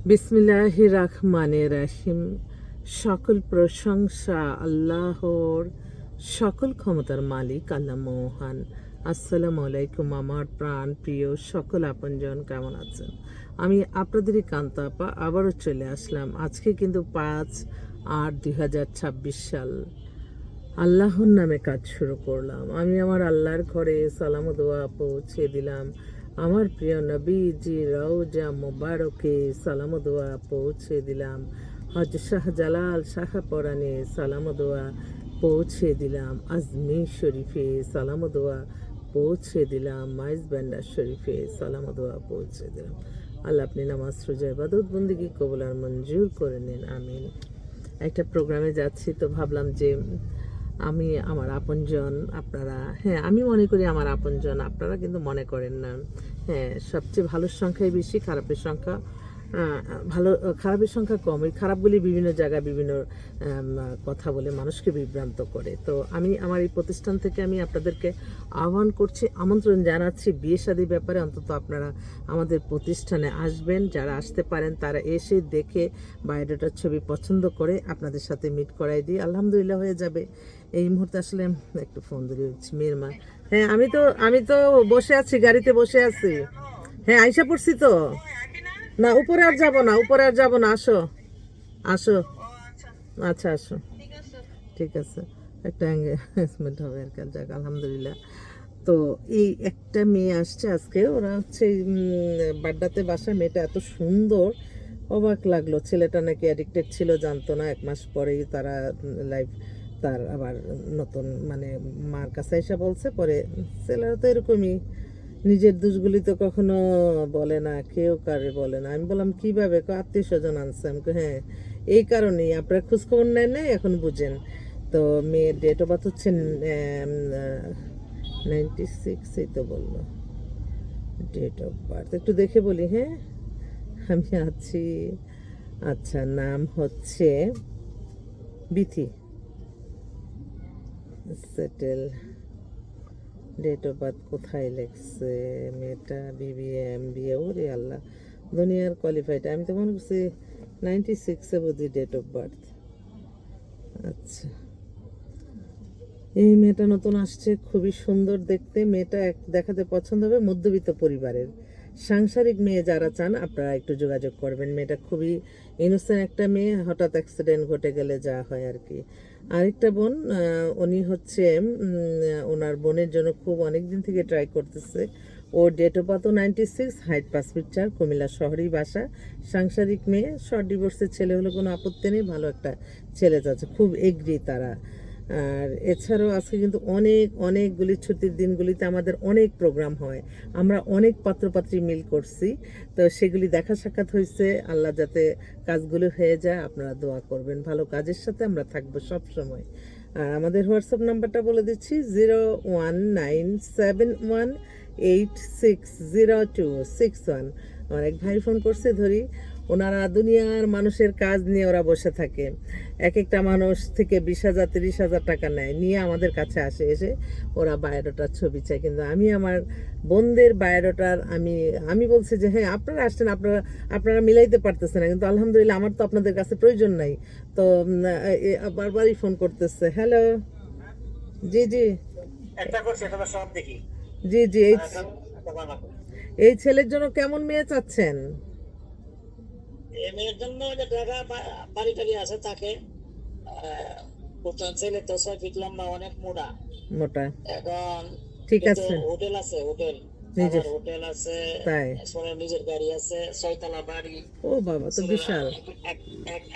বিসমিল্লাহির রহমানির রহিম। সকল প্রশংসা আল্লাহর, সকল ক্ষমতার মালিক আল্লাহ মহান। আসসালামু আলাইকুম আমার প্রাণ প্রিয় সকল আপনজন, কেমন আছেন? আমি আপনাদেরই কান্তা আপা আবারও চলে আসলাম। আজকে কিন্তু 5/8/2026 সাল। আল্লাহর নামে কাজ শুরু করলাম। আমি আমার আল্লাহর ঘরে সালাম ও দোয়া পৌঁছে দিলাম। আমার প্রিয় নবীজি রওজা মোবারকে সালাম ও দোয়া পৌঁছে দিলাম। হজ শাহজালাল শাহপরানে সালাম ও দোয়া পৌঁছে দিলাম। আজমির শরীফে সালাম ও দোয়া পৌঁছে দিলাম। মাইজ ব্যান্ডার শরীফে সালাম ও দোয়া পৌঁছে দিলাম। আল্লাহ আপনি নামাজ রোজা ইবাদত বন্দেগী কবুল আর মঞ্জুর করে নিন, আমিন। একটা প্রোগ্রামে যাচ্ছি তো ভাবলাম যে আমি আমার আপনজন, আপনারা, হ্যাঁ আমি মনে করি আমার আপনজন, আপনারা কিন্তু মনে করেন না। হ্যাঁ, সবচেয়ে ভালোর সংখ্যাই বেশি, খারাপের সংখ্যা ভালো, খারাপের সংখ্যা কম। ওই খারাপগুলি বিভিন্ন জায়গায় বিভিন্ন কথা বলে মানুষকে বিভ্রান্ত করে। তো আমি আমার এই প্রতিষ্ঠান থেকে আমি আপনাদেরকে আহ্বান করছি, আমন্ত্রণ জানাচ্ছি, বিয়ে শাদীর ব্যাপারে অন্তত আপনারা আমাদের প্রতিষ্ঠানে আসবেন। যারা আসতে পারেন তারা এসে দেখে বায়োডাটার ছবি পছন্দ করে আপনাদের সাথে মিট করাই দিই, আলহামদুলিল্লাহ হয়ে যাবে। এই মুহূর্তে আসলে একটু ফোন ধরে হচ্ছে মেয়ের মা। হ্যাঁ, আমি তো বসে আছি, গাড়িতে বসে আছি। হ্যাঁ, আইসা পড়ছি তো। না, উপরে আর যাব না, উপরে আর যাব না, আসো আসো। আচ্ছা আসো, ঠিক আছে। একটা এঙ্গেজমেন্ট হবে আর কি, যাক আলহামদুলিল্লাহ। তো এই একটা মেয়ে আসছে আজকে, ওরা হচ্ছে বাড্ডাতে বাসা। মেয়েটা এত সুন্দর, অবাক লাগলো। ছেলেটা নাকি অ্যাডিক্টেড ছিল, জানতো না। 1 মাস পরেই তারা লাইফ, তার আবার নতুন মানে মার কাছে এসে বলছে। পরে ছেলেরা তো এরকমই, নিজের দোষগুলি তো কখনো বলে না, কেউ কারে বলে না। আমি বললাম কিভাবে? আত্মীয় স্বজন আনছে। আমি হ্যাঁ, এই কারণেই আপনারা খোঁজখবর নেন নাই, এখন বুঝেন। তো মেয়ের ডেট অফ বার্থ হচ্ছে 96, এই তো বললো ডেট অফ বার্থ। একটু দেখে বলি, হ্যাঁ আমি আছি। আচ্ছা, নাম হচ্ছে Bithi, settle. Date of birth কোথায় লেখছে? মেয়েটা বিবিএ এমবিএ, ওরে আল্লাহ, দুনিয়ার কোয়ালিফাইড। আমি তো মনে করছি 96-এ বুঝি ডেট অফ বার্থ। আচ্ছা, এই মেয়েটা নতুন আসছে, খুবই সুন্দর দেখতে। মেয়েটা দেখাতে পছন্দ হবে, মধ্যবিত্ত পরিবারের সাংসারিক মেয়ে যারা চান আপনারা একটু যোগাযোগ করবেন। মেয়েটা খুবই ইনোসেন্ট একটা মেয়ে, হঠাৎ অ্যাক্সিডেন্ট ঘটে গেলে যা হয় আর কি। আরেকটা বোন, উনি হচ্ছে ওনার বোনের জন্য খুব অনেক দিন থেকে ট্রাই করতেছে। ও date of birth 96, height 5 feet 4, Comilla শহরেই বাসা। সাংসারিক মেয়ে, শর্ট ডিভোর্সের ছেলে হলে কোনো আপত্তি নেই, ভালো একটা ছেলে যাচ্ছে, খুব এগ্রি তারা। আর এছাড়াও আজকে কিন্তু অনেকগুলি ছুটির দিনগুলিতে আমাদের অনেক প্রোগ্রাম হয়, আমরা অনেক পাত্রপাত্রী মিল করছি। তো সেগুলি দেখা সাক্ষাৎ হয়েছে। আল্লাহ যাতে কাজগুলো হয়ে যায়, আপনারা দোয়া করবেন। ভালো কাজের সাথে আমরা থাকবো সব সময়। আর আমাদের হোয়াটসঅ্যাপ নাম্বারটা বলে দিচ্ছি, 01971860261। আমার এক ভাই ফোন করছে, ধরি। ওনারা দুনিয়ার মানুষের কাজ নিয়ে ওরা বসে থাকে। এক একটা মানুষ থেকে 20,000 30,000 টাকা নেয়, নিয়ে আমাদের কাছে আসে। এসে ওরা বায়োডাটার ছবি চায়। কিন্তু আমি আমার বোনদের বায়োডাটার আমি আমি বলছি যে হ্যাঁ আপনারা আসছেন, আপনারা মিলাইতে পারতেছেন না, কিন্তু আলহামদুলিল্লাহ আমার তো আপনাদের কাছে প্রয়োজন নাই। তো বারবারই ফোন করতেছে। হ্যালো, জি জি, জি জি, এই ছেলের জন্য কেমন মেয়ে চাচ্ছেন? মেয়ের জন্য যে ঢাকা বাড়ি টাড়ি আছে তাকে, ছেলে তো 6 ফিট লম্বা, অনেক মোটা মোটা, এখন। ঠিক কিন্তু আছে। হোটেল আছে, হোটেল নিজের, হোটেল আছে, তাই? সোনার নিজের গাড়ি আছে, 6 তলা বাড়ি। ও বাবা, তো ছেলের বিশাল।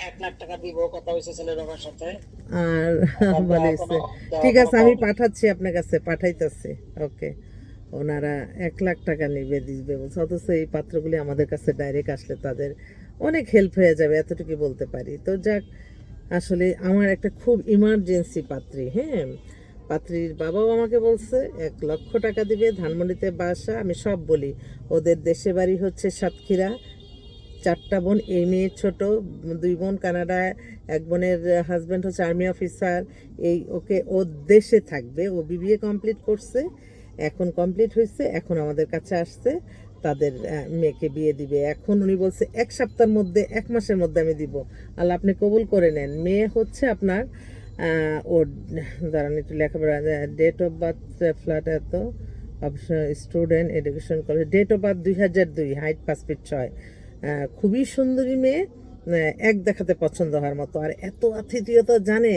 1 লাখ টাকা দিব, কথা হয়েছে ছেলের বাবার সাথে। আর দেওয়া বলেছে, কোনো দেওয়া ঠিক কোনো আছে আমি পাওনি। পাঠাচ্ছি আপনার কাছে, পাঠাইতেছি। ওকে, ওনারা 1 লাখ টাকা নিবে দিবে বলছে। অথচ এই পাত্রগুলি আমাদের কাছে ডাইরেক্ট আসলে তাদের অনেক হেল্প হয়ে যাবে, এতটুকু বলতে পারি। তো যাক, আসলে আমার একটা খুব ইমার্জেন্সি পাত্রী। হ্যাঁ, পাত্রীর বাবাও আমাকে বলছে 1 লক্ষ টাকা দিবে, ধানমন্ডিতে বাসা। আমি সব বলি, ওদের দেশে বাড়ি হচ্ছে সাতক্ষীরা। 4টা বোন, এই মেয়ে ছোট, 2 বোন কানাডায়, এক বোনের হাজব্যান্ড হচ্ছে আর্মি অফিসার। এই ওকে ও দেশে থাকবে, ও বিবিএ কমপ্লিট করছে, এখন কমপ্লিট হয়েছে, এখন আমাদের কাছে আসছে। তাদের মেয়েকে বিয়ে দিবে। এখন উনি বলছে 1 সপ্তাহের মধ্যে, 1 মাসের মধ্যে আমি দিব। আল্লাহ আপনি কবুল করে নেন। মেয়ে হচ্ছে আপনার ওর দাঁড়ান একটু লেখাপড়া, ডেট অফ বার্থ ফ্ল্যাট এত option student education college, date of birth 2002, height 5 feet 6। খুবই সুন্দরী মেয়ে, এক দেখাতে পছন্দ হওয়ার মতো। আর এত আতিথেয়তা জানে,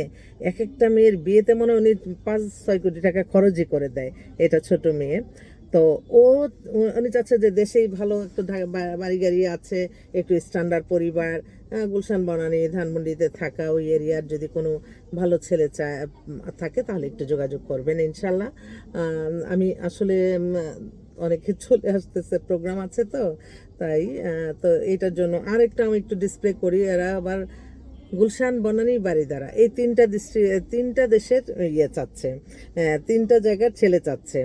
এক একটা মেয়ের বিয়েতে মনে হয় উনি 5-6 কোটি টাকা খরচই করে দেয়। এটা ছোট মেয়ে। তো উনি চাচ্ছে যে দেশেই ভালো একটু বাড়ি গাড়ি আছে, একটু স্ট্যান্ডার্ড পরিবার, গুলশান বনানী ধানমন্ডিতে থাকা ওই এরিয়ার যদি কোনো ভালো ছেলে থাকে তাহলে একটু যোগাযোগ করবেন ইনশাল্লাহ। আমি আসলে অনেকে চলে আসতেছে, প্রোগ্রাম আছে তো তাই তো এইটার জন্য আরেকটা আমি একটু ডিসপ্লে করি। এরা আবার গুলশান বনানী বারিধারা এই তিনটা দেশের চাচ্ছে, 3টা জায়গার ছেলে চাচ্ছে।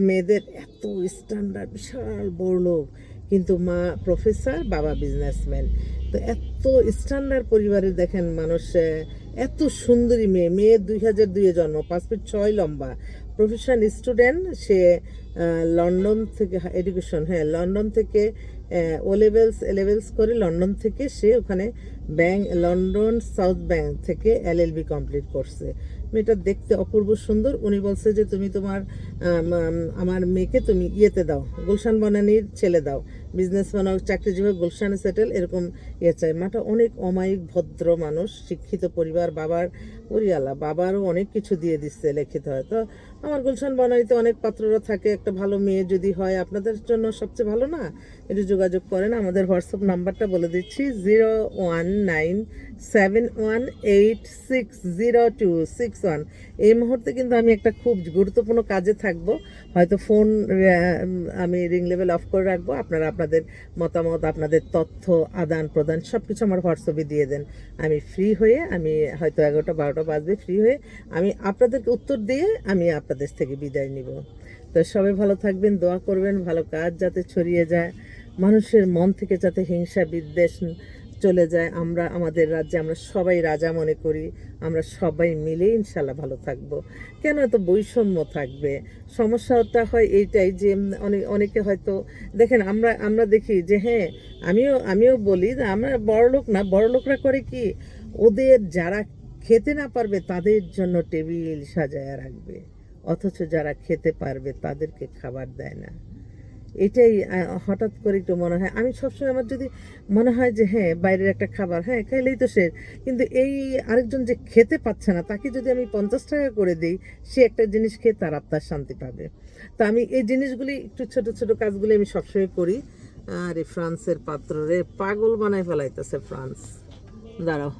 মেয়েদের এত স্ট্যান্ডার্ড, বিশাল বড়লোক, কিন্তু মা প্রফেসর, বাবা বিজনেসম্যান। তো এত স্ট্যান্ডার্ড পরিবারের দেখেন মানুষ, এত সুন্দরী মেয়ে 2002-এ জন্ম, 5 ফিট 6 লম্বা, প্রফেশন স্টুডেন্ট। সে লন্ডন থেকে এডুকেশন, লন্ডন থেকে লেভেলস করে লন্ডন থেকে সে ওখানে লন্ডন সাউথ ব্যাংক থেকে LLB কমপ্লিট করছে। মেয়েটা দেখতে অপূর্ব সুন্দর। উনি বলছে যে তুমি আমার মেয়েকে তুমি ইয়েতে দাও, গুলশান বনানীর ছেলে দাও, বিজনেসম্যান হোক, চাকরিজীবী, গুলশানে সেটেল, এরকম চাই। মাটা অনেক অমায়িক ভদ্র মানুষ, শিক্ষিত পরিবার, বাবারও অনেক কিছু দিয়ে দিচ্ছে, লিখিত হয়। তো আমার গুলশান বনানীতে অনেক পাত্ররা থাকে, একটা ভালো মেয়ে যদি হয় আপনাদের জন্য সবচেয়ে ভালো না? একটু যোগাযোগ করেন। আমাদের হোয়াটসঅ্যাপ নাম্বারটা বলে দিচ্ছি, 01971860261। এই মুহূর্তে কিন্তু আমি একটা খুব গুরুত্বপূর্ণ কাজে থাকবো, হয়তো ফোন আমি রিং লেভেল অফ করে রাখবো। আপনারা আপনাদের মতামত, আপনাদের তথ্য আদান প্রদান সব কিছু আমার হোয়াটসঅ্যাপে দিয়ে দেন। আমি ফ্রি হয়ে, আমি হয়তো 11টা-12টা বাজবে, ফ্রি হয়ে আমি আপনাদেরকে উত্তর দিয়ে আমি আপনাদের থেকে বিদায় নিব। তো সবাই ভালো থাকবেন, দোয়া করবেন ভালো কাজ যাতে ছড়িয়ে যায়, মানুষের মন থেকে যাতে হিংসা বিদ্বেষ চলে যায়। আমাদের রাজ্যে আমরা সবাই রাজা মনে করি, আমরা সবাই মিলে ইনশাল্লাহ ভালো থাকবো। কেন এত বৈষম্য থাকবে? সমস্যাটা হয় এইটাই যে অনেকে হয়তো দেখেন, আমরা দেখি যে আমিও বলি যে আমরা বড়লোকরা করে কি, ওদের যারা খেতে না পারবে তাদের জন্য টেবিল সাজায় রাখবে, অথচ যারা খেতে পারবে তাদেরকে খাবার দেয় না। এটাই হঠাৎ করে একটু মনে হয়, আমি সবসময় আমার যদি মনে হয় যে বাইরের একটা খাবার খাইলেই তো সে, কিন্তু এই আরেকজন যে খেতে পাচ্ছে না তাকে যদি আমি 50 টাকা করে দিই, সে একটা জিনিস খেয়ে তার আত্মার শান্তি পাবে। তো আমি এই জিনিসগুলি একটু ছোট ছোট কাজগুলি আমি সবসময় করি। আর এই ফ্রান্সের পাত্র রে পাগল বানায় ফেলাইতেছে ফ্রান্স, দাঁড়াও।